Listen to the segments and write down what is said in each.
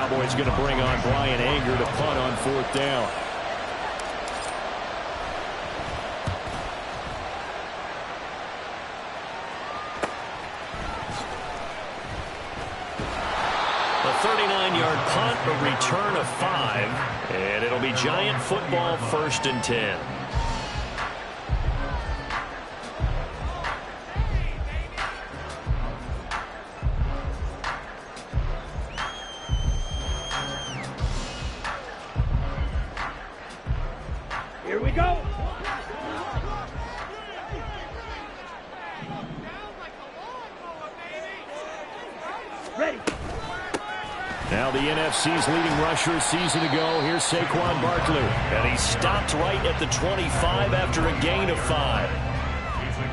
Cowboys going to bring on Brian Anger to punt on 4th down. A 39-yard punt, a return of 5, and it'll be Giant football 1st and 10. Here we go. Ready. Now the NFC's leading rusher a season ago. Here's Saquon Barkley. And he stopped right at the 25 after a gain of 5.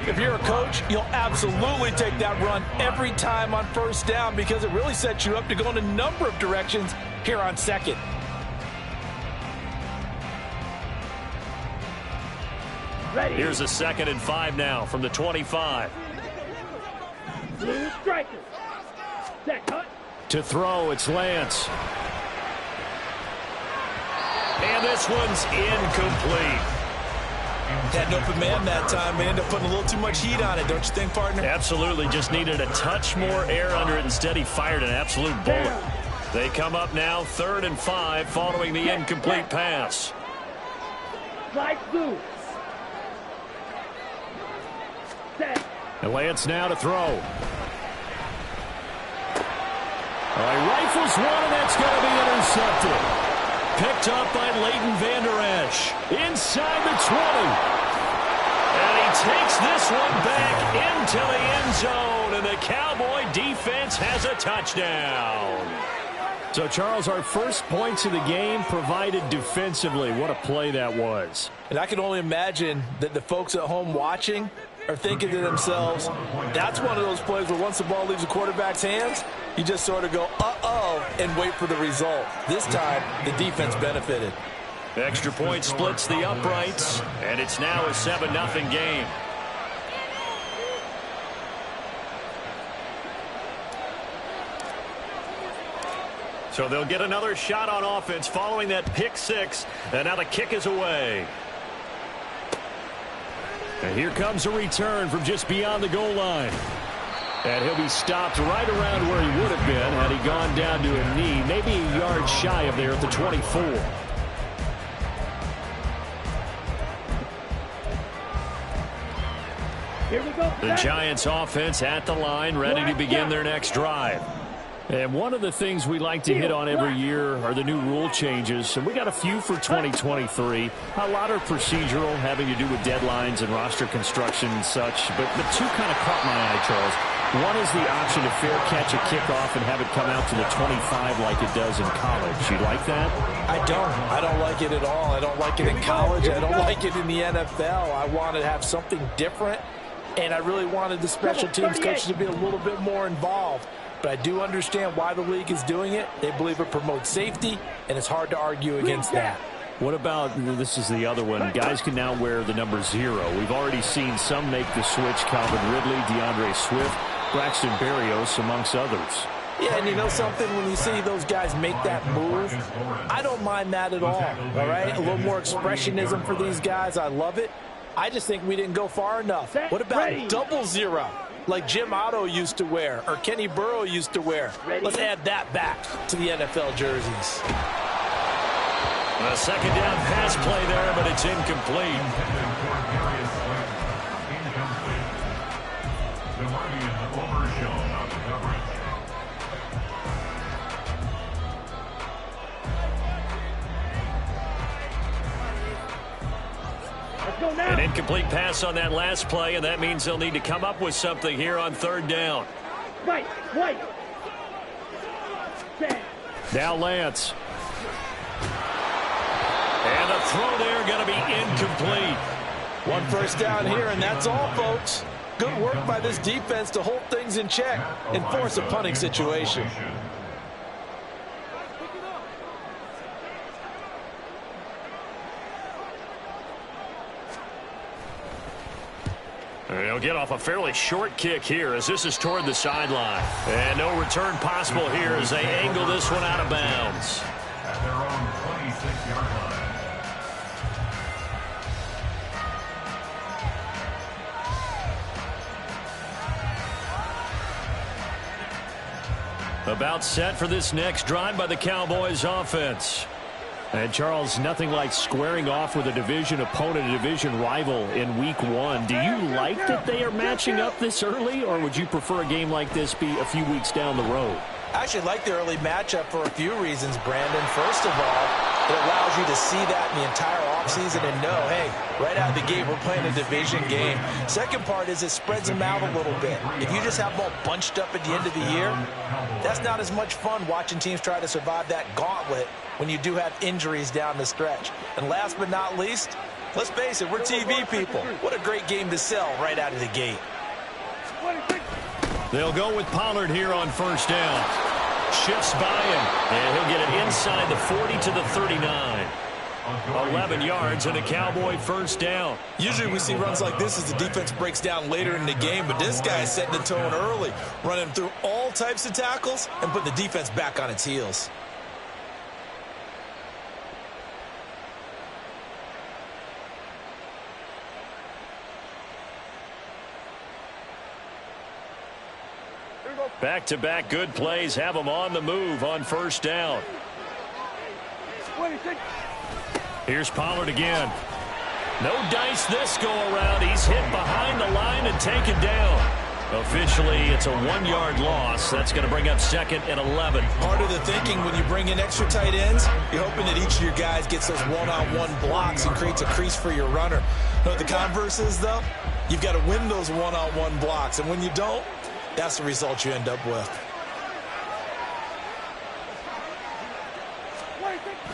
If you're a coach, you'll absolutely take that run every time on 1st down because it really sets you up to go in a number of directions here on 2nd. Ready. Here's a 2nd and 5 now from the 25. Blue striker. Set cut. To throw, it's Lance. And this one's incomplete. Had an open man that time, but ended up putting a little too much heat on it, don't you think, partner? Absolutely, just needed a touch more air under it. Instead, he fired an absolute bullet. They come up now 3rd and 5 following the incomplete pass. Slide blue. Set. And Lance now to throw. All right, rifles one, and that's going to be intercepted. Picked up by Leighton Vander Esch. Inside the 20. And he takes this one back into the end zone, and the Cowboy defense has a touchdown. So, Charles, our first points of the game provided defensively. What a play that was. And I can only imagine that the folks at home watching are thinking to themselves, that's one of those plays where once the ball leaves the quarterback's hands, you just sort of go, uh-oh, and wait for the result. This time, the defense benefited. Extra point splits the uprights, and it's now a 7-0 game. So they'll get another shot on offense following that pick 6, and now the kick is away. And here comes a return from just beyond the goal line. And he'll be stopped right around where he would have been had he gone down to a knee, maybe a yard shy of there at the 24. Here we go. The Giants offense at the line, ready to begin their next drive. And one of the things we like to hit on every year are the new rule changes. And we got a few for 2023. A lot are procedural, having to do with deadlines and roster construction and such. But two kind of caught my eye, Charles. One is the option to fair catch a kickoff and have it come out to the 25 like it does in college. You like that? I don't like it at all. I don't like it in college. I don't like it in the NFL. I want to have something different. And I really wanted the special teams coaches to be a little bit more involved. But I do understand why the league is doing it. They believe it promotes safety, and it's hard to argue against that. What about, this is the other one, guys can now wear the number 0. We've already seen some make the switch, Calvin Ridley, DeAndre Swift, Braxton Berrios, amongst others. Yeah, and you know something? When you see those guys make that move, I don't mind that at all right? A little more expressionism for these guys. I love it. I just think we didn't go far enough. What about double 0? Like Jim Otto used to wear or Kenny Burrow used to wear. Let's add that back to the NFL jerseys. A second down pass play there, but it's incomplete. An incomplete pass on that last play, and that means they'll need to come up with something here on 3rd down. Right. Now Lance. And the throw there going to be incomplete. 1 first down here, and that's all, folks. Good work by this defense to hold things in check and force a punting situation. He'll get off a fairly short kick here as this is toward the sideline. And no return possible here as they angle this one out of bounds. At their own 26-yard line. About set for this next drive by the Cowboys offense. And, Charles, nothing like squaring off with a division opponent, a division rival in Week 1. Do you like that they are matching up this early, or would you prefer a game like this be a few weeks down the road? I actually like the early matchup for a few reasons, Brandon. First of all, it allows you to see that in the entire offseason and know, hey, right out of the gate, we're playing a division game. Second part is it spreads them out a little bit. If you just have them all bunched up at the end of the year, that's not as much fun watching teams try to survive that gauntlet when you do have injuries down the stretch. And last but not least, let's face it, we're TV people. What a great game to sell right out of the gate. They'll go with Pollard here on first down. Shifts by him, and he'll get it inside the 40 to the 39. 11 yards and a Cowboy first down. Usually we see runs like this as the defense breaks down later in the game, but this guy is setting the tone early, running through all types of tackles and putting the defense back on its heels. Back-to-back good plays have them on the move on first down. Here's Pollard again. No dice this go-around. He's hit behind the line and taken down. Officially, it's a 1-yard loss. That's going to bring up 2nd and 11. Part of the thinking when you bring in extra tight ends, you're hoping that each of your guys gets those one-on-one blocks and creates a crease for your runner. You know what the converse is, though? You've got to win those one-on-one blocks, and when you don't, that's the result you end up with.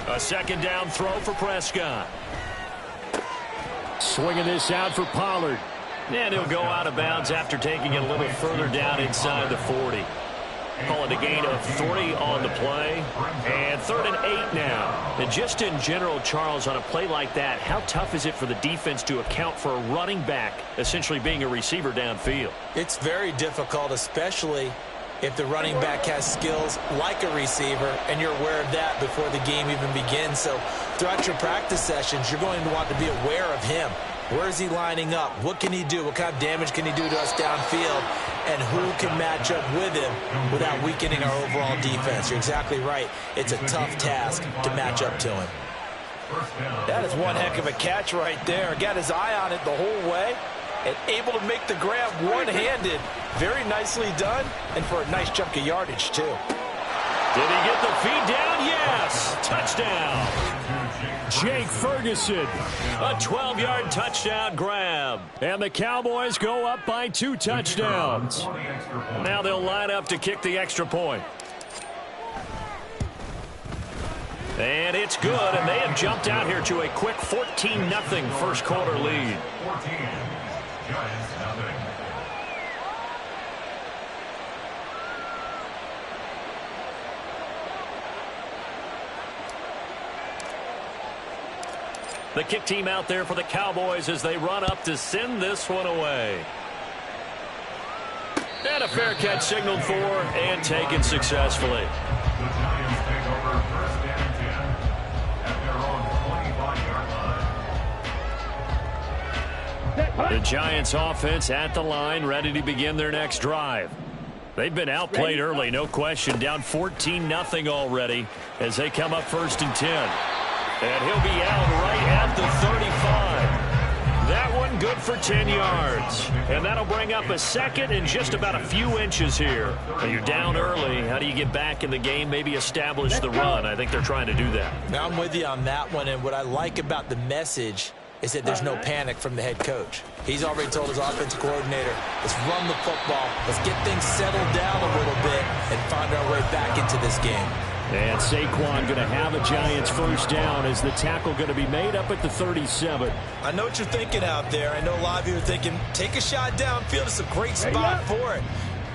A second down throw for Prescott. Swinging this out for Pollard. And he'll go out of bounds after taking it a little further down inside the 40. Call it a gain of 3 on the play. And 3rd and 8 now. And just in general, Charles, on a play like that, how tough is it for the defense to account for a running back essentially being a receiver downfield? It's very difficult, especially if the running back has skills like a receiver and you're aware of that before the game even begins. So throughout your practice sessions, you're going to want to be aware of him. Where is he lining up? What can he do? What kind of damage can he do to us downfield? And who can match up with him without weakening our overall defense? You're exactly right. It's a tough task to match up to him. That is one heck of a catch right there. Got his eye on it the whole way and able to make the grab one-handed. Very nicely done, and for a nice chunk of yardage, too. Did he get the feed down? Yes! Touchdown! Jake Ferguson, a 12-yard touchdown grab. And the Cowboys go up by 2 touchdowns. Now they'll line up to kick the extra point. And it's good, and they have jumped out here to a quick 14-0 first quarter lead. 14, Giants nothing. The kick team out there for the Cowboys as they run up to send this one away. And a fair catch signaled for and taken successfully. The Giants take over 1st and 10 at their own 25-yard line. The Giants offense at the line, ready to begin their next drive. They've been outplayed early, no question. Down 14-0 already as they come up 1st and 10. And he'll be out right at the 35. That one good for 10 yards. And that'll bring up a 2nd and just about a few inches here. You're down early. How do you get back in the game, maybe establish the run? I think they're trying to do that. Now I'm with you on that one, and what I like about the message is that there's no panic from the head coach. He's already told his offensive coordinator, let's run the football, let's get things settled down a little bit and find our way back into this game. And Saquon going to have a Giants first down as the tackle going to be made up at the 37. I know what you're thinking out there. I know a lot of you are thinking, take a shot downfield. It's a great spot for it.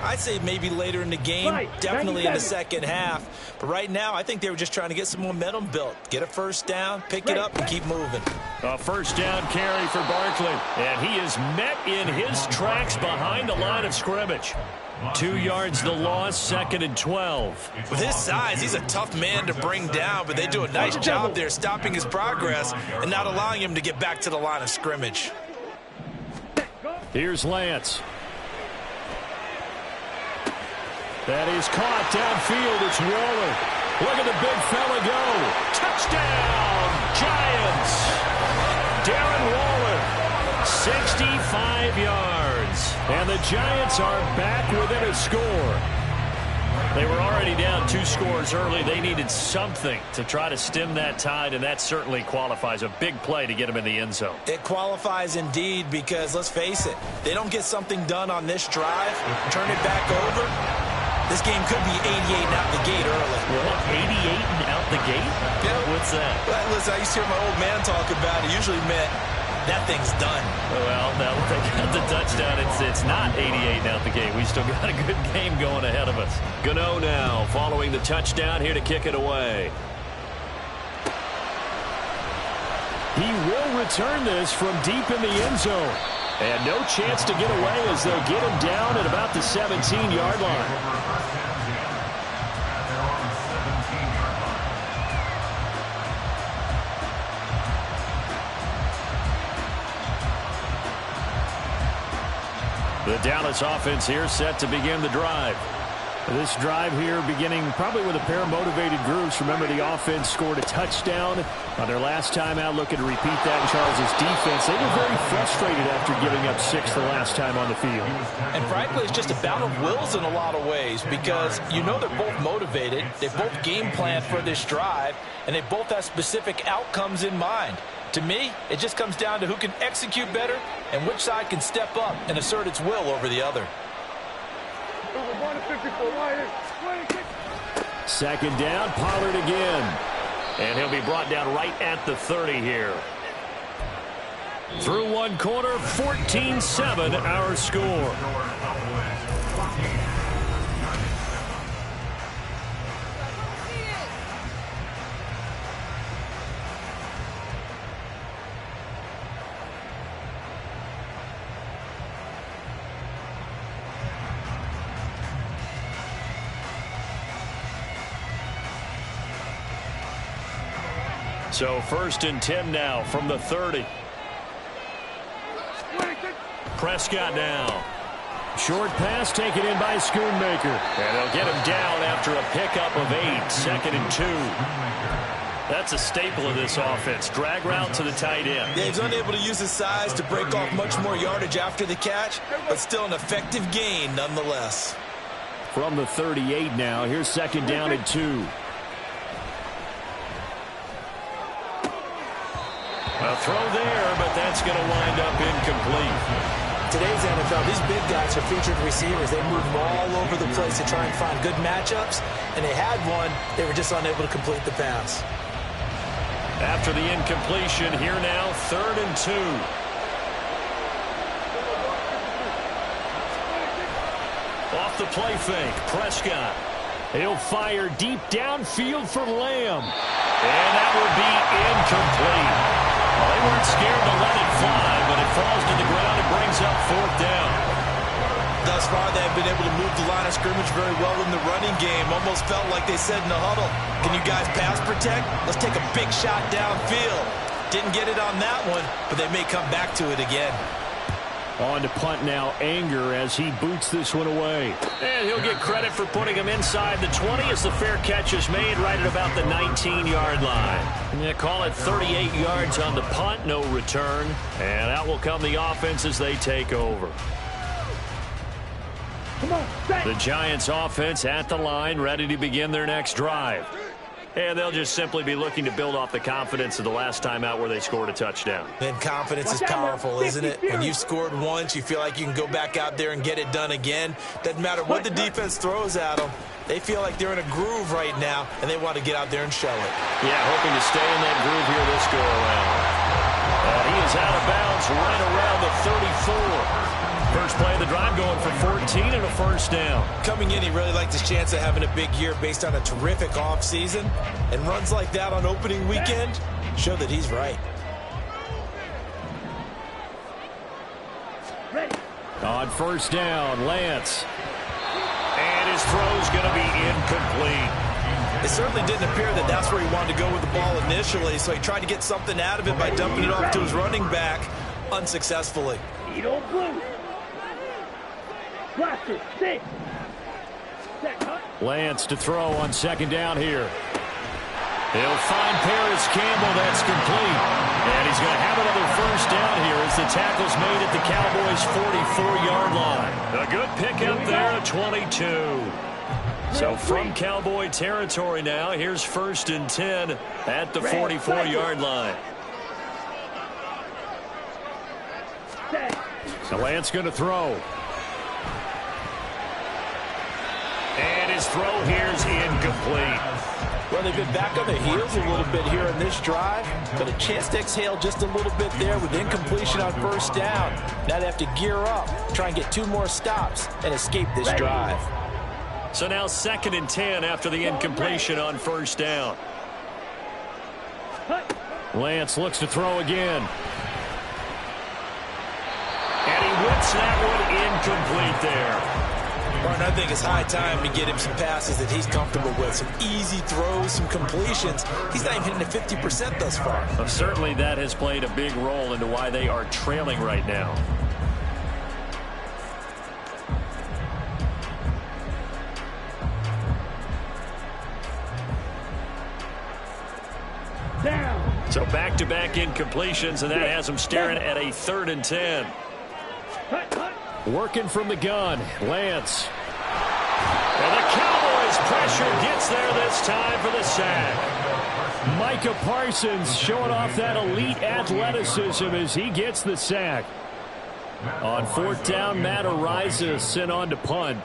I'd say maybe later in the game, definitely in the second half. But right now, I think they were just trying to get some momentum built. Get a first down, pick it up, and keep moving. A first down carry for Barkley. And he is met in his tracks behind the line of scrimmage. 2 yards the loss, 2nd and 12. With his size, he's a tough man to bring down, but they do a nice job there stopping his progress and not allowing him to get back to the line of scrimmage. Here's Lance. That is caught downfield. It's Waller. Look at the big fella go. Touchdown, Giants. Darren Waller, 65 yards. And the Giants are back within a score. They were already down 2 scores early. They needed something to try to stem that tide, and that certainly qualifies. A big play to get them in the end zone. It qualifies indeed because, let's face it, they don't get something done on this drive, turn it back over. This game could be 88 and out the gate early. What, 88 and out the gate? Yeah. What's that? Well, listen, I used to hear my old man talk about it. Usually meant that thing's done. Well, now that they got the touchdown, it's not 88 and out the gate. We still got a good game going ahead of us. Gano now following the touchdown here to kick it away. He will return this from deep in the end zone. And no chance to get away as they'll get him down at about the 17-yard line. The Dallas offense here set to begin the drive. This drive here beginning probably with a pair of motivated groups. Remember, the offense scored a touchdown on their last time out. Looking to repeat that in Charles' defense. They were very frustrated after giving up 6 the last time on the field. And frankly, it's just a battle of wills in a lot of ways because you know they're both motivated. They both game planned for this drive, and they both have specific outcomes in mind. To me, it just comes down to who can execute better and which side can step up and assert its will over the other. 2nd down, Pollard again. And he'll be brought down right at the 30 here. Through 1 quarter, 14-7 our score. So 1st and 10 now from the 30. Prescott now. Short pass taken in by Schoonmaker. And they'll get him down after a pickup of 8. 2nd and 2. That's a staple of this offense. Drag route to the tight end. Yeah, he's unable to use his size to break off much more yardage after the catch, but still an effective gain nonetheless. From the 38 now. Here's 2nd down and 2. A throw there, but that's going to wind up incomplete. Today's NFL, these big guys are featured receivers. They move all over the place to try and find good matchups, and they had one. They were just unable to complete the pass. After the incompletion, here now, 3rd and 2. Off the play fake, Prescott. He'll fire deep downfield for Lamb. And that will be incomplete. Well, they weren't scared to let it fly, but it falls to the ground and brings up 4th down. Thus far, they have been able to move the line of scrimmage very well in the running game. Almost felt like they said in the huddle, can you guys pass protect? Let's take a big shot downfield. Didn't get it on that one, but they may come back to it again. On to punt now, Anger as he boots this one away. And he'll get credit for putting him inside the 20 as the fair catch is made right at about the 19-yard line. Yeah, call it 38 yards on the punt, no return. And out will come the offense as they take over. The Giants offense at the line, ready to begin their next drive. And they'll just simply be looking to build off the confidence of the last time out where they scored a touchdown. And confidence is powerful, isn't it? When you've scored once, you feel like you can go back out there and get it done again. Doesn't matter what the defense throws at them. They feel like they're in a groove right now, and they want to get out there and show it. Yeah, hoping to stay in that groove here this go-around. And he is out of bounds right around the 34. First play of the drive going for 14 and a first down. Coming in, he really liked his chance of having a big year based on a terrific offseason. And runs like that on opening weekend show that he's right. On first down, Lance. And his throw's going to be incomplete. It certainly didn't appear that that's where he wanted to go with the ball initially, so he tried to get something out of it by dumping it off to his running back unsuccessfully. Edo blue. Blaster, 6. Lance to throw on second down here. He'll find Paris Campbell. That's complete. And he's going to have another first down here as the tackle's made at the Cowboys' 44-yard line. A good pickup there at 22. So from Cowboy territory now, here's 1st and 10 at the 44-yard line. So Lance going to throw. And his throw here is incomplete. Well, they've been back on the heels a little bit here in this drive, but a chance to exhale just a little bit there with incompletion on first down. Now they have to gear up, try and get 2 more stops, and escape this drive. So now 2nd and 10 after the incompletion on first down. Lance looks to throw again. And he whips that one incomplete there. Martin, I think it's high time to get him some passes that he's comfortable with. Some easy throws, some completions. He's not even hitting the 50% thus far. Well, certainly that has played a big role into why they are trailing right now. Down. So back-to-back incompletions, and that has them staring at a 3rd and 10. Working from the gun, Lance. And the Cowboys pressure gets there this time for the sack. Micah Parsons showing off that elite athleticism as he gets the sack. On 4th down, Matt Ariza sent on to punt.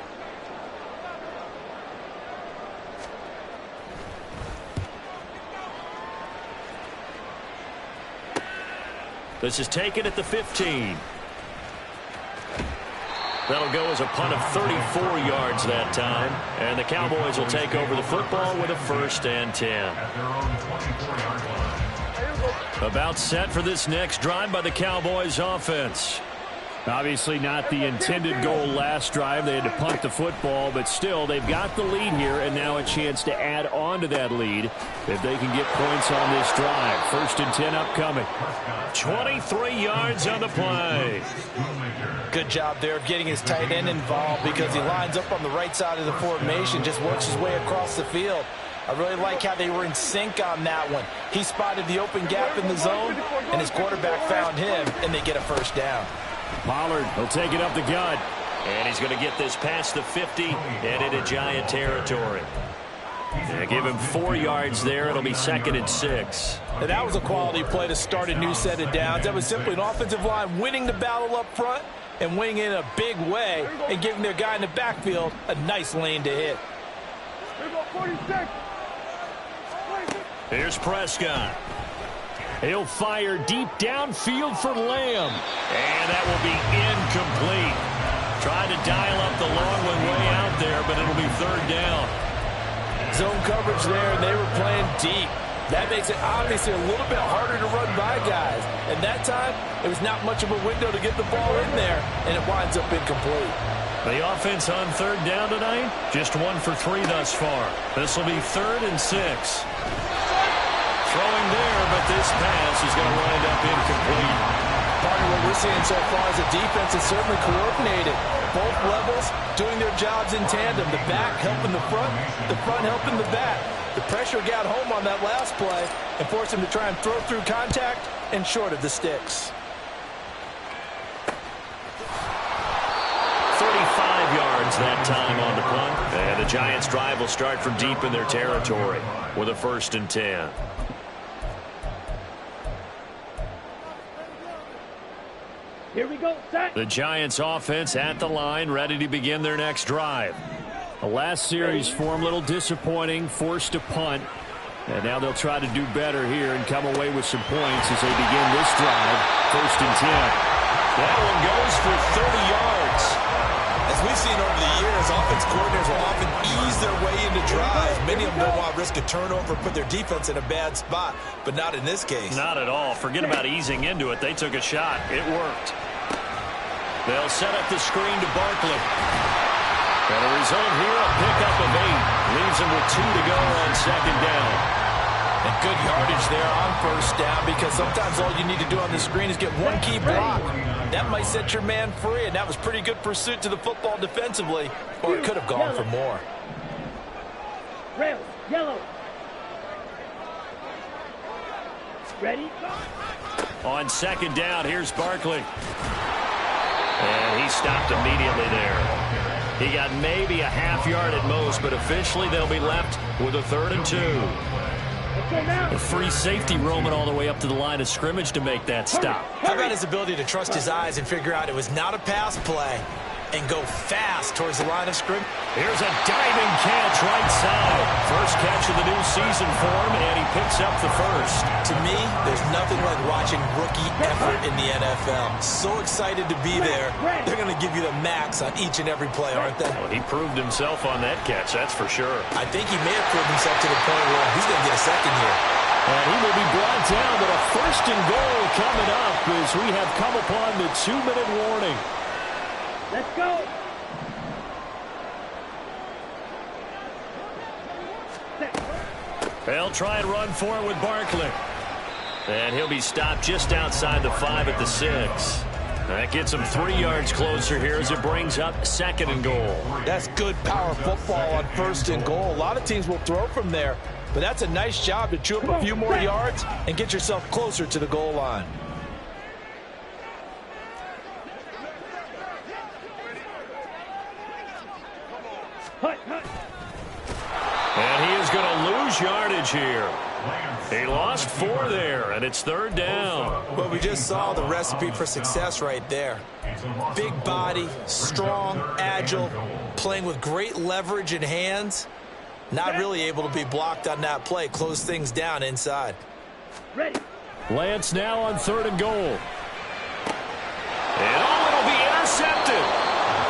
This is taken at the 15. That'll go as a punt of 34 yards that time. And the Cowboys will take over the football with a 1st and 10. About set for this next drive by the Cowboys offense. Obviously not the intended goal last drive. They had to punt the football, but still they've got the lead here and now a chance to add on to that lead if they can get points on this drive. 1st and 10 upcoming. 23 yards on the play. Good job there of getting his tight end involved because he lines up on the right side of the formation, just works his way across the field. I really like how they were in sync on that one. He spotted the open gap in the zone, and his quarterback found him, and they get a 1st down. Pollard will take it up the gut. And he's going to get this past the 50 and into Giant territory. Give him 4 yards there. It'll be 2nd and 6. And that was a quality play to start a new set of downs. That was simply an offensive line winning the battle up front and winning in a big way and giving their guy in the backfield a nice lane to hit. Here's Prescott. He'll fire deep downfield for Lamb. And that will be incomplete. Trying to dial up the long one way out there, but it'll be 3rd down. Zone coverage there, and they were playing deep. That makes it obviously a little bit harder to run by guys. And that time, it was not much of a window to get the ball in there, and it winds up incomplete. The offense on 3rd down tonight, just 1 for 3 thus far. This will be 3rd and 6. Throwing there, but this pass is going to wind up incomplete. Part of what we're seeing so far is the defense is certainly coordinated. Both levels doing their jobs in tandem. The back helping the front helping the back. The pressure got home on that last play and forced him to try and throw through contact and short of the sticks. 35 yards that time on the punt. And the Giants' drive will start from deep in their territory with a 1st and 10. Here we go, set. The Giants offense at the line, ready to begin their next drive. The last series for them, a little disappointing, forced to punt. And now they'll try to do better here and come away with some points as they begin this drive. 1st and 10. That one goes for 30 yards. As we've seen over the years, offense coordinators will often ease their way into drives. Many of them don't want to risk a turnover, put their defense in a bad spot, but not in this case. Not at all. Forget about easing into it. They took a shot. It worked. They'll set up the screen to Barkley. And the result here, a pickup of 8. Leaves him with 2 to go on second down. And good yardage there on first down, because sometimes all you need to do on the screen is get one key block. That might set your man free, and that was pretty good pursuit to the football defensively, or it could have gone for more. Rails, yellow. Ready? On second down, here's Barkley. And he stopped immediately there. He got maybe a half yard at most, but officially they'll be left with a 3rd and 2. A free safety roaming all the way up to the line of scrimmage to make that stop. How about his ability to trust his eyes and figure out it was not a pass play and go fast towards the line of scrimmage? Here's a diving catch right side. First catch of the new season for him, and he picks up the first. To me, there's nothing like watching rookie effort in the NFL. So excited to be there. They're going to give you the max on each and every play, aren't they? Well, he proved himself on that catch, that's for sure. I think he may have proved himself to the point where he's going to get a second here. And he will be brought down, but a 1st and goal coming up as we have come upon the 2-minute warning. Let's go. They'll try and run for it with Barkley. And he'll be stopped just outside the 5 at the 6. That gets him 3 yards closer here as it brings up 2nd and goal. That's good power football on 1st and goal. A lot of teams will throw from there, but that's a nice job to chew up a few more yards and get yourself closer to the goal line. And he is going to lose yardage here. He lost 4 there, and it's 3rd down. Well, we just saw the recipe for success right there. Big body, strong, agile, playing with great leverage in hands. Not really able to be blocked on that play. Close things down inside. Ready. Lance now on 3rd and goal. And it'll be intercepted.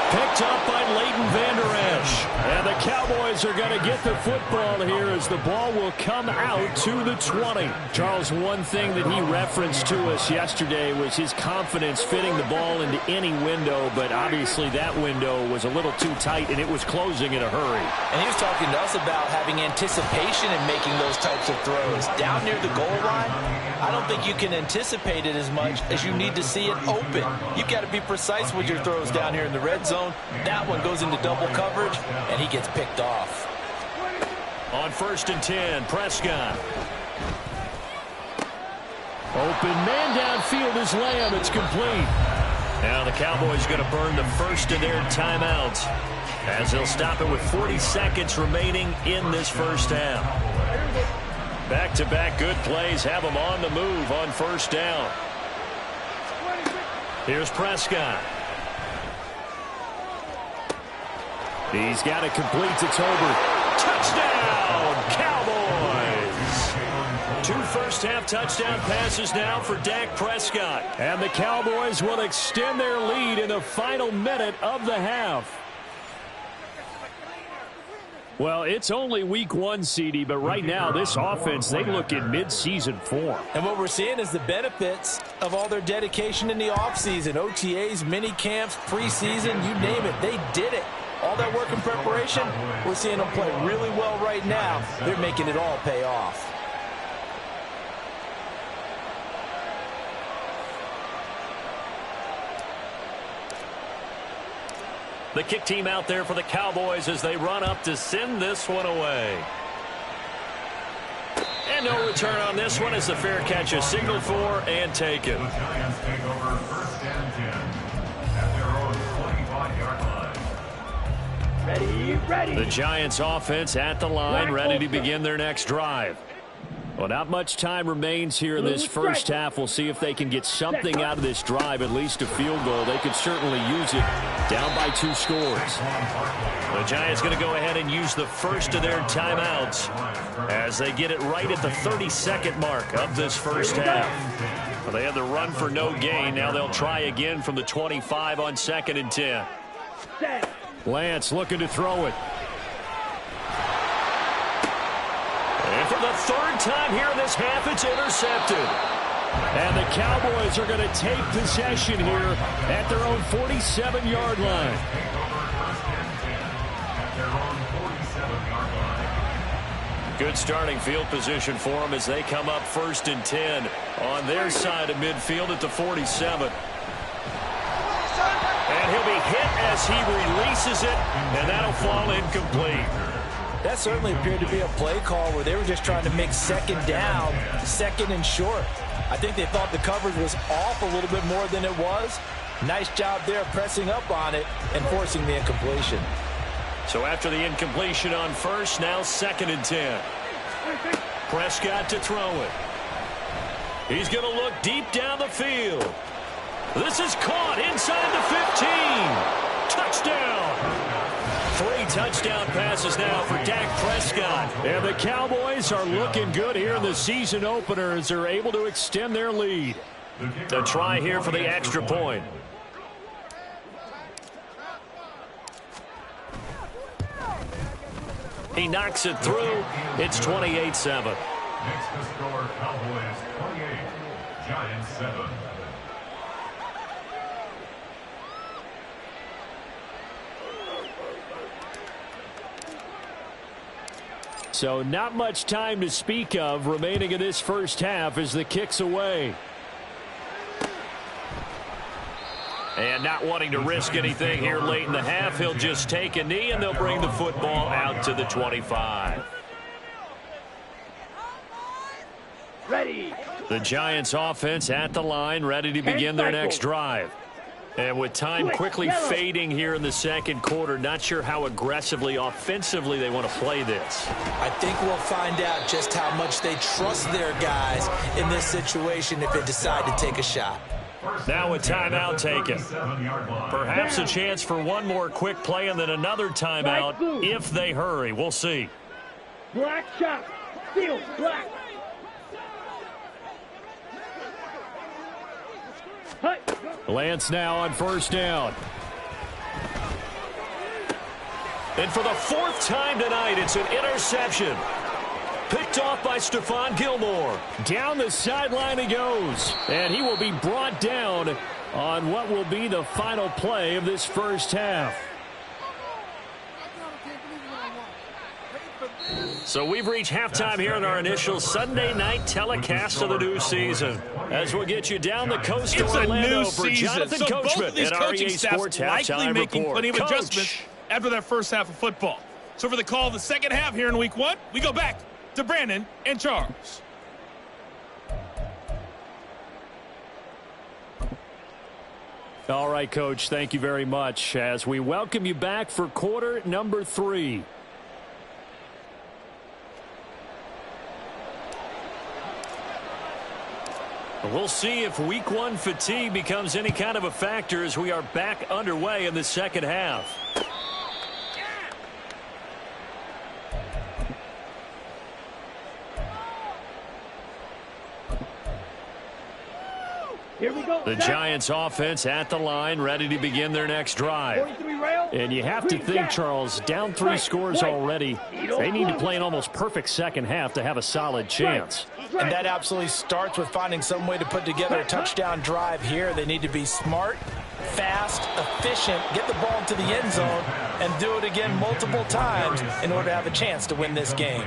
Picked up by Leighton Vander Esch. And the Cowboys are going to get the football here as the ball will come out to the 20. Charles, one thing that he referenced to us yesterday was his confidence fitting the ball into any window, but obviously that window was a little too tight and it was closing in a hurry. And he was talking to us about having anticipation in making those types of throws. Down near the goal line, I don't think you can anticipate it as much as you need to see it open. You've got to be precise with your throws down here in the red zone. That one goes into double coverage, and he gets picked off. On 1st and 10, Prescott. Open man downfield is Lamb. It's complete. Now the Cowboys going to burn the first of their timeouts as they'll stop it with 40 seconds remaining in this first half. Back-to-back good plays have them on the move on 1st down. Here's Prescott. He's got it complete to Tolbert. Touchdown, Cowboys! 2 first-half touchdown passes now for Dak Prescott. And the Cowboys will extend their lead in the final minute of the half. Well, it's only week 1, CD, but right now this offense, they look in mid-season form. And what we're seeing is the benefits of all their dedication in the offseason. OTAs, mini camps, preseason, you name it, they did it. All that work and preparation, we're seeing them play really well right now. They're making it all pay off. The kick team out there for the Cowboys as they run up to send this one away. And no return on this one as the fair catch is signaled for and taken. The Giants take over 1st and 10 at their own 25-yard line. Ready. The Giants offense at the line, ready to begin their next drive. Well, not much time remains here in this first half. We'll see if they can get something out of this drive, at least a field goal. They could certainly use it down by 2 scores. The Giants going to go ahead and use the first of their timeouts as they get it right at the 32nd mark of this first half. Well, they had the run for no gain. Now they'll try again from the 25 on 2nd and 10. Lance looking to throw it. And for the 3rd time here in this half, it's intercepted. And the Cowboys are going to take possession here at their own 47-yard line. Good starting field position for them as they come up 1st and 10 on their side of midfield at the 47. And he'll be hit as he releases it, and that'll fall incomplete. That certainly appeared to be a play call where they were just trying to make second down, 2nd and short. I think they thought the coverage was off a little bit more than it was. Nice job there pressing up on it and forcing the incompletion. So after the incompletion on 1st, now 2nd and 10. Prescott to throw it. He's going to look deep down the field. This is caught inside the 15. Touchdown. 3 touchdown passes now for Dak Prescott. And the Cowboys are looking good here in the season opener as they're able to extend their lead. The try here for the extra point. He knocks it through. It's 28-7. Next to score, Cowboys 28, Giants 7. So not much time to speak of remaining in this first half as the kick's away. And not wanting to risk anything here late in the half, he'll just take a knee and they'll bring the football out to the 25. Ready. The Giants offense at the line, ready to begin their next drive. And with time quickly fading here in the second quarter, not sure how aggressively, offensively they want to play this. I think we'll find out just how much they trust their guys in this situation if they decide to take a shot. Now a timeout taken. Perhaps a chance for one more quick play and then another timeout if they hurry. We'll see. Black shot. Field black. Lance now on 1st down. And for the 4th time tonight, it's an interception. Picked off by Stephon Gilmore. Down the sideline he goes. And he will be brought down on what will be the final play of this first half. So we've reached halftime here in our initial Sunday night telecast of the new season. As we'll get you down the coast to Orlando for Jonathan Coachman at REA Sports Halftime making Report. plenty of adjustments after that first half of football. So for the call of the second half here in week 1, we go back to Brandon and Charles. All right, Coach, thank you very much as we welcome you back for quarter number 3. We'll see if week 1 fatigue becomes any kind of a factor as we are back underway in the second half. Here we go. The Giants offense at the line, ready to begin their next drive. And you have to think, Charles, down 3 scores already. They need to play an almost perfect second half to have a solid chance. And that absolutely starts with finding some way to put together a touchdown drive here. They need to be smart, fast, efficient, get the ball to the end zone, and do it again multiple times in order to have a chance to win this game.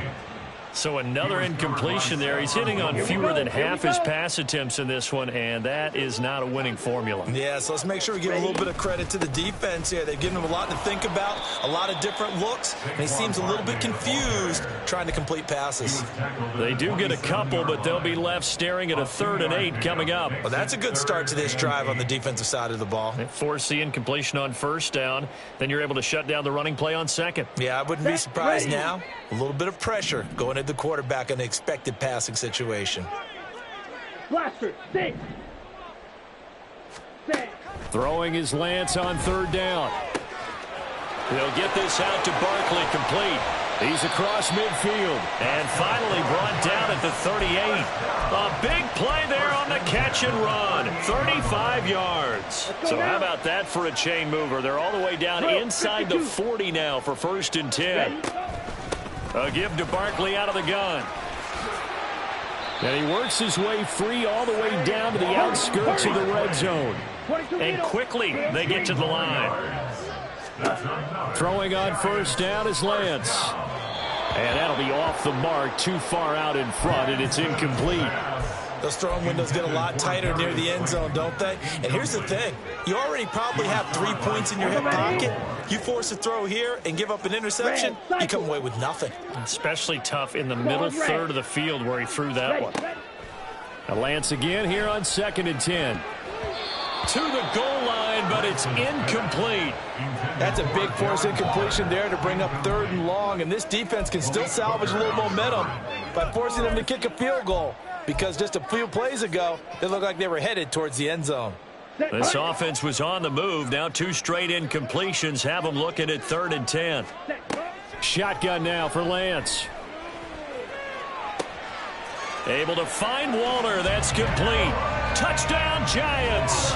So another incompletion there. He's hitting on fewer than half his pass attempts in this one, and that is not a winning formula. Yeah, so let's make sure we give a little bit of credit to the defense here. They've given him a lot to think about, a lot of different looks, and he seems a little bit confused trying to complete passes. They do get a couple, but they'll be left staring at a 3rd and 8 coming up. Well, that's a good start to this drive on the defensive side of the ball. They force the incompletion on 1st down. Then you're able to shut down the running play on 2nd. Yeah, I wouldn't be surprised now. A little bit of pressure going at the quarterback in an expected passing situation. Blaster, 6. Throwing his Lance on 3rd down. They'll get this out to Barkley complete. He's across midfield and finally brought down at the 38. A big play there on the catch and run. 35 yards. So how about that for a chain mover? They're all the way down inside the 40 now for 1st and 10. A give to Barkley out of the gun. And he works his way free all the way down to the outskirts of the red zone. And quickly they get to the line. Throwing on first down is Lance. And that'll be off the mark, too far out in front, and it's incomplete. Those throwing windows get a lot tighter near the end zone, don't they? And here's the thing. You already probably have 3 points in your hip pocket. You force a throw here and give up an interception, you come away with nothing. Especially tough in the middle third of the field where he threw that one. Now Lance again here on 2nd and 10. To the goal line, but it's incomplete. That's a big force incompletion there to bring up 3rd and long, and this defense can still salvage a little momentum by forcing them to kick a field goal, because just a few plays ago, it looked like they were headed towards the end zone. This offense was on the move. Now 2 straight incompletions have them looking at 3rd and 10. Shotgun now for Lance. Able to find Waller. That's complete. Touchdown, Giants.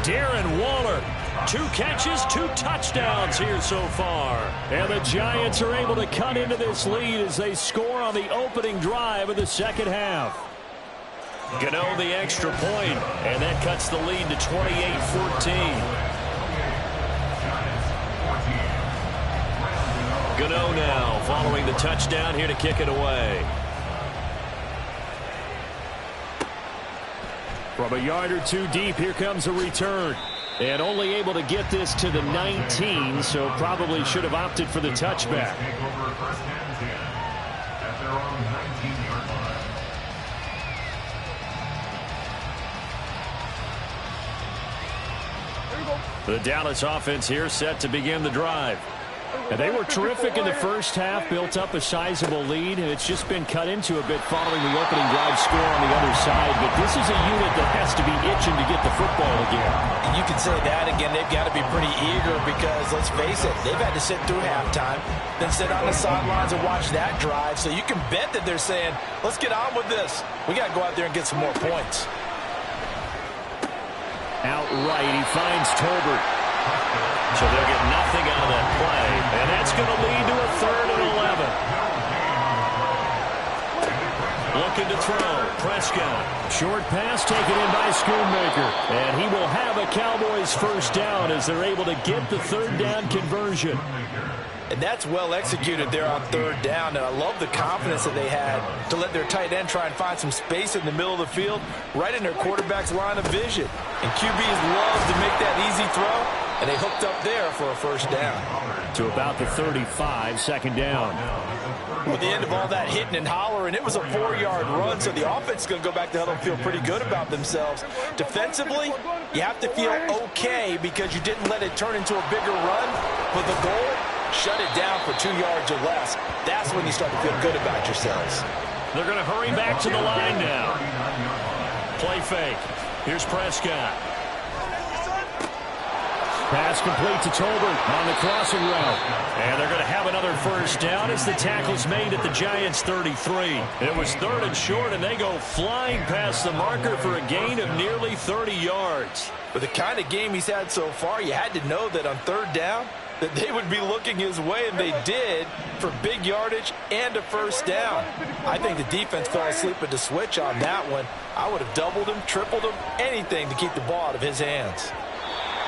Darren Waller. 2 catches, 2 touchdowns here so far. And the Giants are able to cut into this lead as they score on the opening drive of the second half. Gano the extra point, and that cuts the lead to 28-14. Gano now following the touchdown here to kick it away. From a yard or 2 deep, here comes a return. And only able to get this to the 19, so probably should have opted for the touchback. The Dallas offense here set to begin the drive. And they were terrific in the first half, built up a sizable lead, and it's just been cut into a bit following the opening drive score on the other side. But this is a unit that has to be itching to get the football again. And you can say that again. They've got to be pretty eager because, let's face it, they've had to sit through halftime, then sit on the sidelines and watch that drive. So you can bet that they're saying, let's get on with this. We got to go out there and get some more points. Outright, he finds Tolbert. So they'll get nothing out of that play. And that's going to lead to a 3rd and 11. Looking to throw. Prescott. Short pass taken in by Schoonmaker. And he will have a Cowboys first down as they're able to get the 3rd down conversion. And that's well executed there on 3rd down. And I love the confidence that they had to let their tight end try and find some space in the middle of the field, right in their quarterback's line of vision. And QBs love to make that easy throw. And they hooked up there for a first down. To about the 35, 2nd down. With the end of all that hitting and hollering, it was a 4-yard run, so the offense is going to go back to huddle and feel pretty good about themselves. Defensively, you have to feel okay because you didn't let it turn into a bigger run. But the goal, shut it down for 2 yards or less. That's when you start to feel good about yourselves. They're going to hurry back to the line now. Play fake. Here's Prescott. Pass complete to Tolbert on the crossing route. And they're going to have another first down as the tackle's made at the Giants' 33. It was 3rd and short, and they go flying past the marker for a gain of nearly 30 yards. With the kind of game he's had so far, you had to know that on 3rd down, that they would be looking his way, and they did, for big yardage and a first down. I think the defense fell asleep at the switch on that one. I would have doubled him, tripled him, anything to keep the ball out of his hands.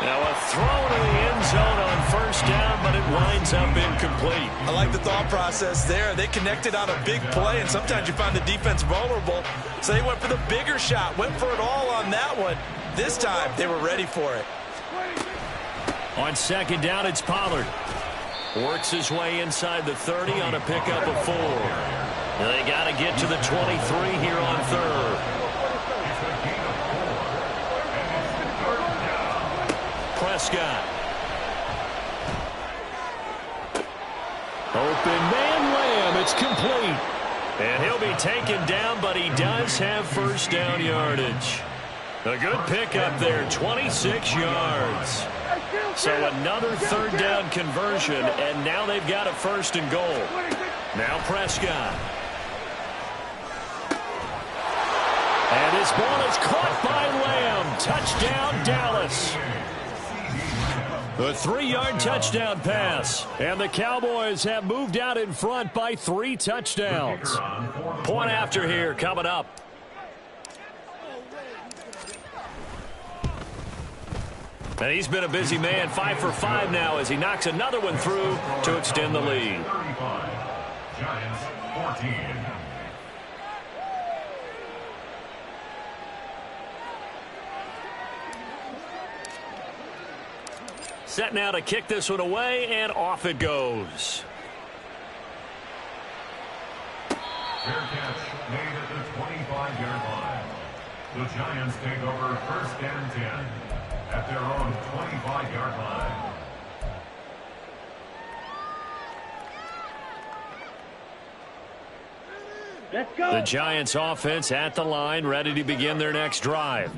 Now a throw to the end zone on first down, but it winds up incomplete. I like the thought process there. They connected on a big play, and sometimes you find the defense vulnerable. So they went for the bigger shot, went for it all on that one. This time, they were ready for it. On 2nd down, it's Pollard. Works his way inside the 30 on a pickup of 4. They got to get to the 23 here on 3rd. Prescott. Open man Lamb. It's complete. And he'll be taken down, but he does have first down yardage. A good pickup there, 26 yards. So another 3rd down conversion, and now they've got a 1st and goal. Now Prescott. And this ball is caught by Lamb. Touchdown, Dallas. A 3-yard touchdown pass. And the Cowboys have moved out in front by 3 touchdowns. Point after here coming up. And he's been a busy man, 5 for 5 now as he knocks another one through to extend the lead. 35, Giants 14. Set now to kick this one away, and off it goes. Fair catch made at the 25-yard line. The Giants take over 1st and 10 at their own 25-yard line. Let's go. The Giants offense at the line, ready to begin their next drive.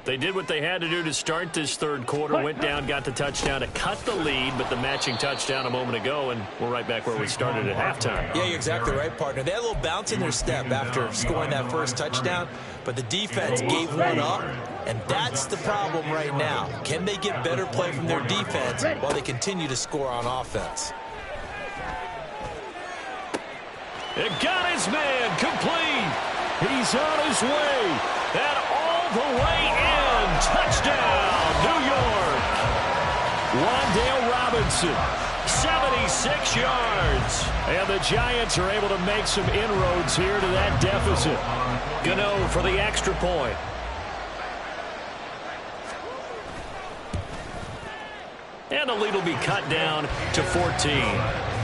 They did what they had to do to start this 3rd quarter, went down, got the touchdown to cut the lead, but the matching touchdown a moment ago, and we're right back where we started at halftime. Yeah, you're exactly right, partner. They had a little bounce in their step after scoring that first touchdown, but the defense gave one up, and that's the problem right now. Can they get better play from their defense while they continue to score on offense? It got his man complete. He's on his way. And all the way in. Touchdown, New York. Wan'Dale Robinson, 76 yards. And the Giants are able to make some inroads here to that deficit. Gano for the extra point. And the lead will be cut down to 14.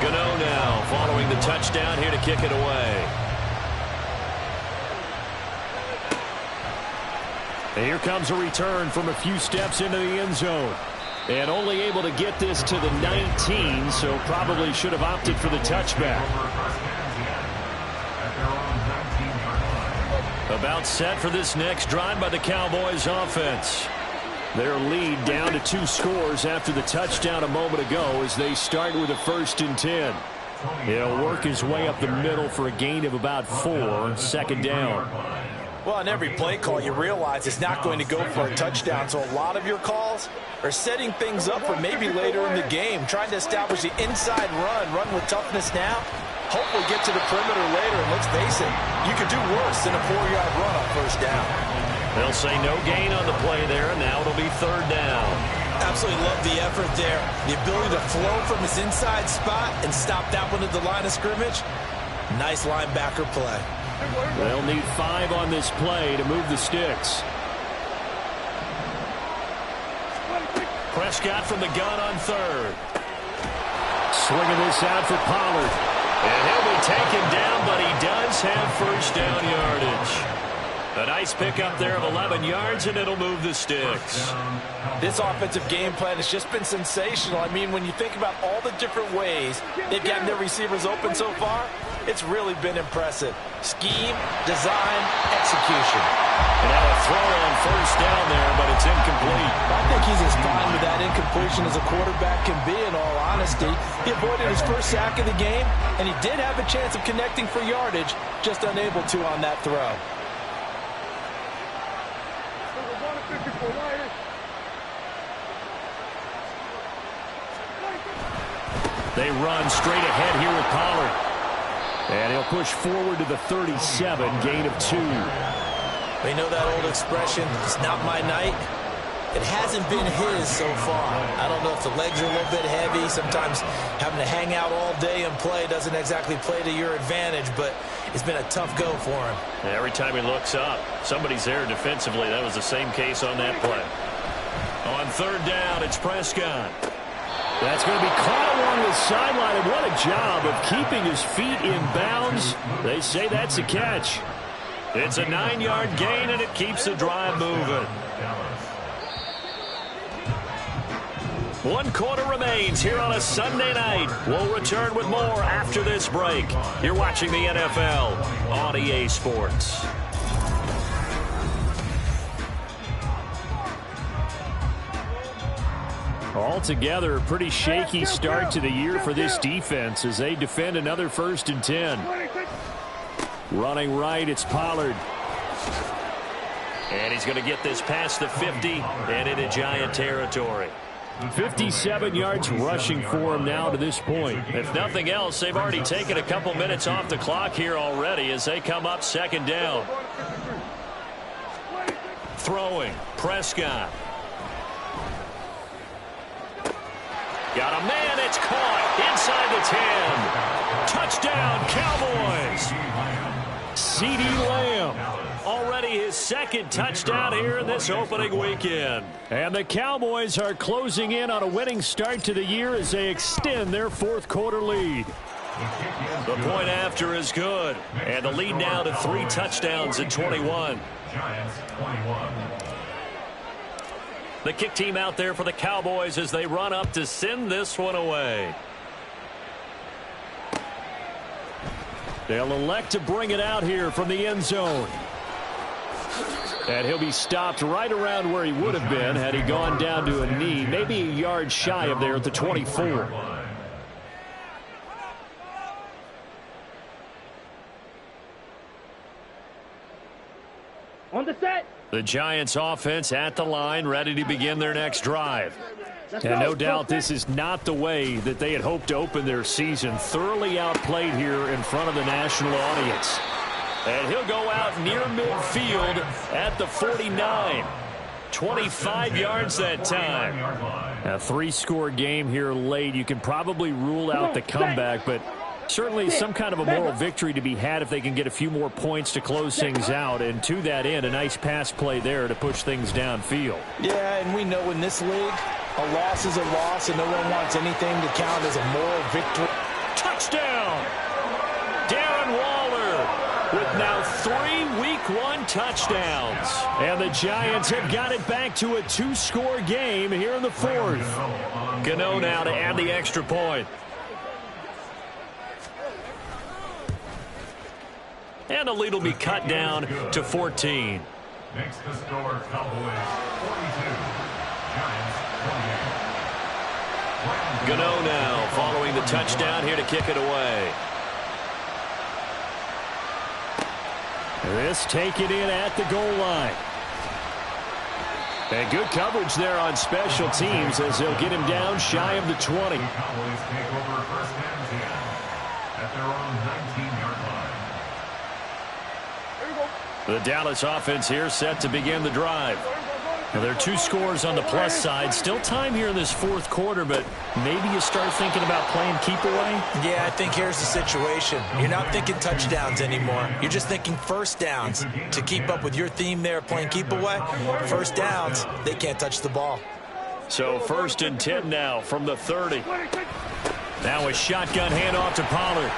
Gano now following the touchdown here to kick it away. And here comes a return from a few steps into the end zone. And only able to get this to the 19, so probably should have opted for the touchback. About set for this next drive by the Cowboys offense. Their lead down to 2 scores after the touchdown a moment ago as they start with a 1st and 10. He'll work his way up the middle for a gain of about 4, 2nd down. Well, on every play call, you realize it's not going to go for a touchdown, so a lot of your calls are setting things up for maybe later in the game, trying to establish the inside run with toughness now, hopefully get to the perimeter later, and let's face it, you could do worse than a 4-yard run on 1st down. They'll say no gain on the play there, and now it'll be 3rd down. Absolutely love the effort there. The ability to flow from his inside spot and stop that one at the line of scrimmage. Nice linebacker play. They'll need 5 on this play to move the sticks. Prescott from the gun on 3rd. Swinging this out for Pollard. And he'll be taken down, but he does have 1st down yardage. A nice pickup there of 11 yards, and it'll move the sticks. This offensive game plan has just been sensational. I mean, when you think about all the different ways they've gotten their receivers open so far, it's really been impressive. Scheme, design, execution. And now a throw on 1st down there, but it's incomplete. I think he's as fine with that incompletion as a quarterback can be, in all honesty. He avoided his first sack of the game, and he did have a chance of connecting for yardage, just unable to on that throw. They run straight ahead here with Pollard. And he'll push forward to the 37, gain of 2. We know that old expression, it's not my night. It hasn't been his so far. I don't know if the legs are a little bit heavy. Sometimes having to hang out all day and play doesn't exactly play to your advantage, but it's been a tough go for him. Every time he looks up, somebody's there defensively. That was the same case on that play. On 3rd down, it's Prescott. That's going to be caught along the sideline, and what a job of keeping his feet in bounds. They say that's a catch. It's a 9-yard gain, and it keeps the drive moving. 1 quarter remains here on a Sunday night. We'll return with more after this break. You're watching the NFL on EA Sports. Altogether, a pretty shaky start to the year for this defense as they defend another 1st and 10. Running right, it's Pollard. And he's going to get this past the 50 and into Giant territory. 57 yards rushing for him now to this point. If nothing else, they've already taken a couple minutes off the clock here already as they come up second down. Throwing, Prescott. Got a man, it's caught inside the 10. Touchdown, Cowboys. CeeDee Lamb. Already his second touchdown here in this opening weekend. And the Cowboys are closing in on a winning start to the year as they extend their fourth quarter lead. The point after is good. And the lead now to 3 touchdowns at 21. Giants 21. The kick team out there for the Cowboys as they run up to send this one away. They'll elect to bring it out here from the end zone. And he'll be stopped right around where he would have been had he gone down to a knee, maybe a yard shy of there at the 24. On the set. The Giants offense at the line, ready to begin their next drive. And no doubt this is not the way that they had hoped to open their season. Thoroughly outplayed here in front of the national audience. And he'll go out near midfield at the 49. 25 yards that time. A 3-score game here late. You can probably rule out the comeback, but certainly some kind of a moral victory to be had if they can get a few more points to close things out. And to that end, a nice pass play there to push things downfield. Yeah, and we know in this league, a loss is a loss, and no one wants anything to count as a moral victory. Touchdown! Darren Waller with now 3 Week 1 touchdowns. And the Giants have got it back to a 2-score game here in the fourth. Gano now to add the extra point. And the lead will be cut down to 14. Makes the score Cowboys 42. Giants 28. Gano now following the touchdown here to kick it away. This taken in at the goal line. And good coverage there on special teams as they'll get him down shy of the 20. The Cowboys take over first and 10 at their own 19-yard line. The Dallas offense here set to begin the drive. Now, there are 2 scores on the plus side. Still time here in this fourth quarter, but maybe you start thinking about playing keep away? Yeah, I think here's the situation. You're not thinking touchdowns anymore. You're just thinking first downs. To keep up with your theme there, playing keep away, first downs, they can't touch the ball. So first and 10 now from the 30. Now a shotgun handoff to Pollard.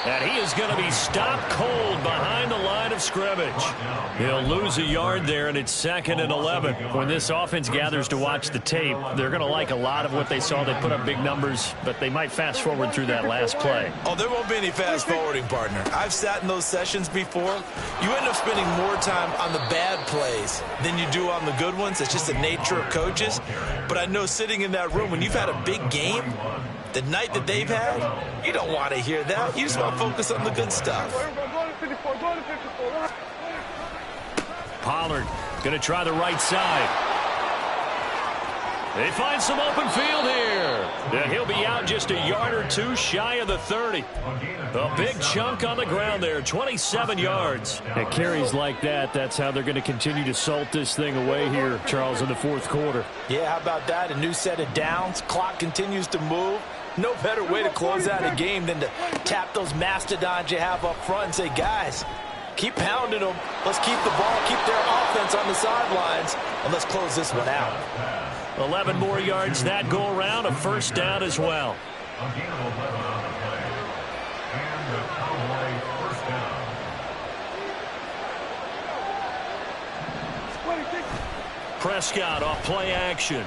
And he is going to be stopped cold behind the line of scrimmage. He'll lose a yard there, and it's 2nd and 11. When this offense gathers to watch the tape, they're going to like a lot of what they saw. They put up big numbers, but they might fast forward through that last play. Oh, there won't be any fast forwarding, partner. I've sat in those sessions before. You end up spending more time on the bad plays than you do on the good ones. It's just the nature of coaches. But I know sitting in that room, when you've had a big game, the night that they've had, you don't want to hear that. You just want to focus on the good stuff. Pollard going to try the right side. They find some open field here. And he'll be out just a yard or 2 shy of the 30. A big chunk on the ground there, 27 yards. At carries like that, that's how they're going to continue to salt this thing away here, Charles, in the fourth quarter. Yeah, how about that? A new set of downs. Clock continues to move. No better way to close out a game than to tap those mastodons you have up front and say, guys, keep pounding them. Let's keep the ball, keep their offense on the sidelines, and let's close this one out. 11 more yards that go around, a first down as well. A gain of 11 on the play. And the Cowboy first down. Prescott off play action.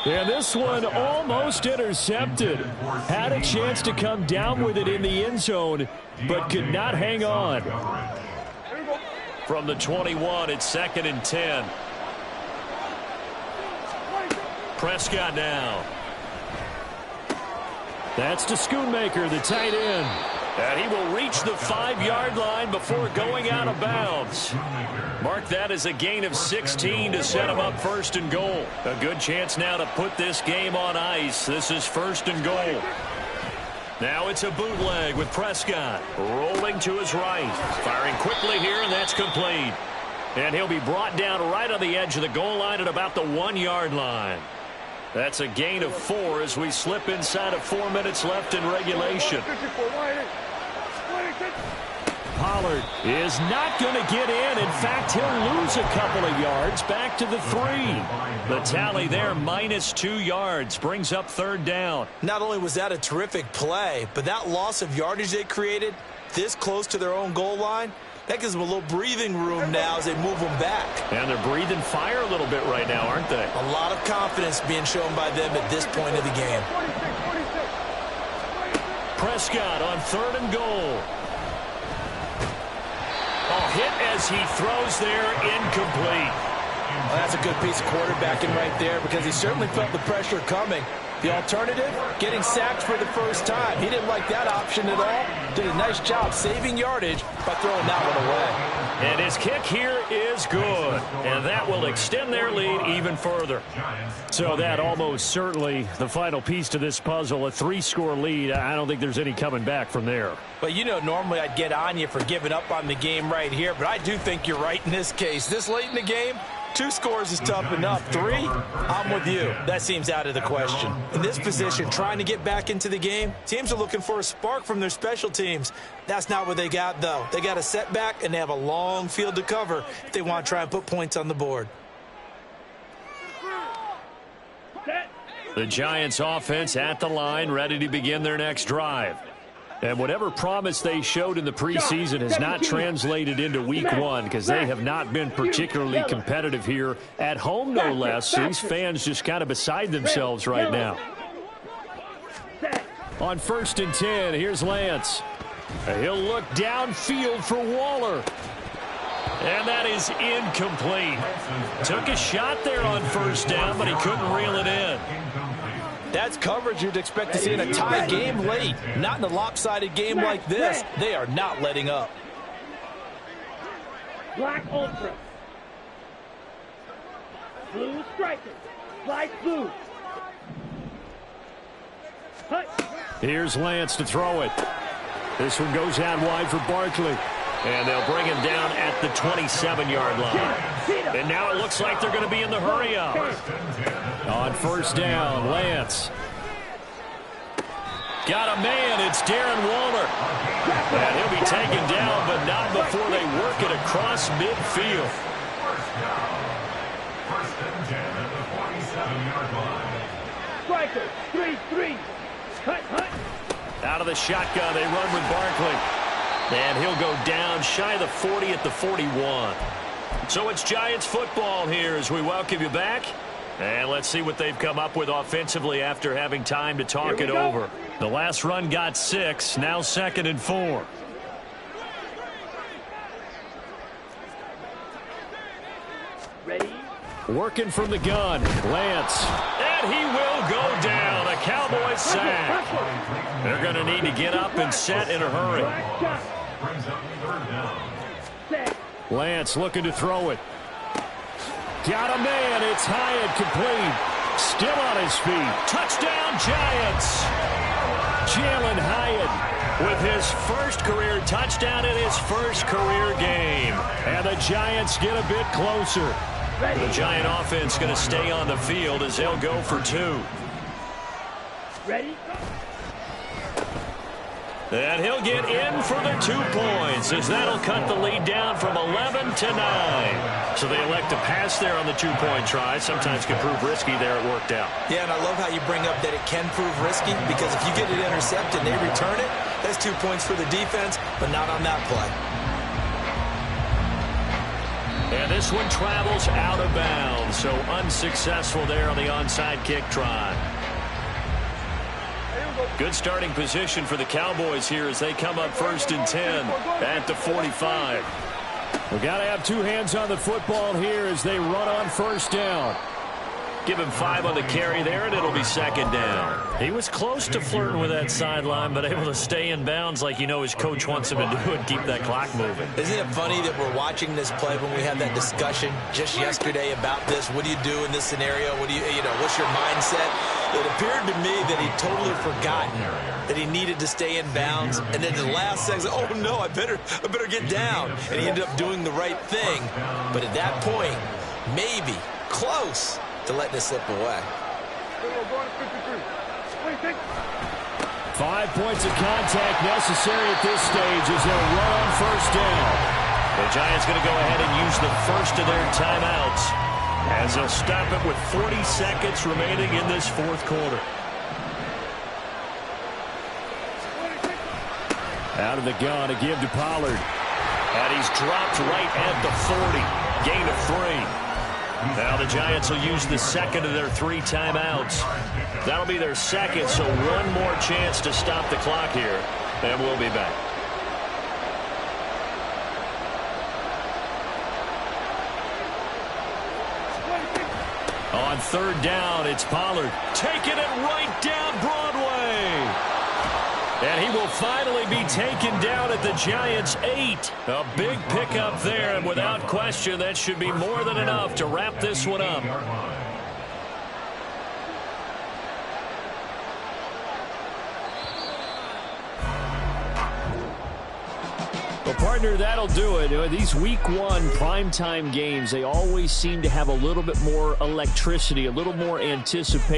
And this one almost intercepted. Had a chance to come down with it in the end zone, but could not hang on. From the 21, it's 2nd and 10. Prescott now. That's to Schoonmaker, the tight end. And he will reach the 5-yard line before going out of bounds. Mark that as a gain of 16 to set him up 1st and goal. A good chance now to put this game on ice. This is 1st and goal. Now it's a bootleg with Prescott rolling to his right. Firing quickly here, and that's complete. And he'll be brought down right on the edge of the goal line at about the 1-yard line. That's a gain of 4 as we slip inside of 4 minutes left in regulation. Pollard is not going to get in. In fact, he'll lose a couple of yards back to the 3. The tally there, -2 yards, brings up 3rd down. Not only was that a terrific play, but that loss of yardage they created this close to their own goal line, that gives them a little breathing room now as they move them back. And they're breathing fire a little bit right now, aren't they? A lot of confidence being shown by them at this point of the game. Prescott on 3rd and goal. Hit as he throws there, incomplete. Well, that's a good piece of quarterbacking right there because he certainly felt the pressure coming. The alternative, getting sacked for the first time. He didn't like that option at all. Did a nice job saving yardage by throwing that one away. And his kick here is good. And that will extend their lead even further. So that almost certainly the final piece to this puzzle, a 3-score lead. I don't think there's any coming back from there. But you know, normally I'd get on you for giving up on the game right here, but I do think you're right in this case. This late in the game, 2 scores is tough enough. 3, I'm with you. That seems out of the question. In this position, trying to get back into the game, teams are looking for a spark from their special teams. That's not what they got, though. They got a setback, and they have a long field to cover if they want to try and put points on the board. The Giants offense at the line, ready to begin their next drive. And whatever promise they showed in the preseason has not translated into week 1 because they have not been particularly competitive here at home, no less. These fans just kind of beside themselves right now. On 1st and 10, here's Lance. He'll look downfield for Waller. And that is incomplete. Took a shot there on 1st down, but he couldn't reel it in. That's coverage you'd expect to see in a tie game late. Not in a lopsided game like this. They are not letting up. Black ultra. Blue striker. Light blue. Hut. Here's Lance to throw it. This one goes out wide for Barkley. And they'll bring him down at the 27-yard line. And now it looks like they're going to be in the hurry-up. On 1st down, Lance. Got a man. It's Darren Waller. And he'll be taken down, but not before they work it across midfield. Striker. 3-3. Hut. Out of the shotgun, they run with Barkley. And he'll go down shy of the 40 at the 41. So it's Giants football here as we welcome you back. And let's see what they've come up with offensively after having time to talk it over. The last run got 6, now 2nd and 4. Ready? Working from the gun, Lance. And he will go down. A Cowboys sack. They're going to need to get up and set in a hurry. Lance looking to throw it. Got a man. It's Hyatt complete. Still on his feet. Touchdown, Giants. Jalen Hyatt with his first career touchdown in his first career game. And the Giants get a bit closer. The Giant offense going to stay on the field as they'll go for 2. Ready? And he'll get in for the 2 points as that'll cut the lead down from 11 to 9. So they elect to pass there on the 2-point try. Sometimes can prove risky there. It worked out. Yeah, and I love how you bring up that it can prove risky because if you get it intercepted and they return it, that's 2 points for the defense, but not on that play. And this one travels out of bounds, so unsuccessful there on the onside kick try. Good starting position for the Cowboys here as they come up 1st and 10 at the 45. We've got to have 2 hands on the football here as they run on 1st down. Give him 5 on the carry there, and it'll be second down. He was close to flirting with that sideline, but able to stay in bounds like his coach wants him to do and keep that clock moving. Isn't it funny that we're watching this play when we had that discussion just yesterday about this? What do you do in this scenario? What do what's your mindset? It appeared to me that he'd totally forgotten that he needed to stay in bounds, and then the last second, oh no, I better get down. And he ended up doing the right thing. But at that point, maybe close to letting it slip away. 5 points of contact necessary at this stage as they'll run on first down. The Giants going to go ahead and use the first of their timeouts as they'll stop it with 40 seconds remaining in this fourth quarter. Out of the gun, a give to Pollard. And he's dropped right at the 40. Gain of 3. Now the Giants will use the second of their 3 timeouts. That'll be their second, so one more chance to stop the clock here. And we'll be back. On third down, it's Pollard. Taking it right down Broadway. And he will finally be taken down at the Giants' 8. A big pickup there, and without question, that should be more than enough to wrap this one up. Well, partner, that'll do it. These Week 1 primetime games, they always seem to have a little bit more electricity, a little more anticipation.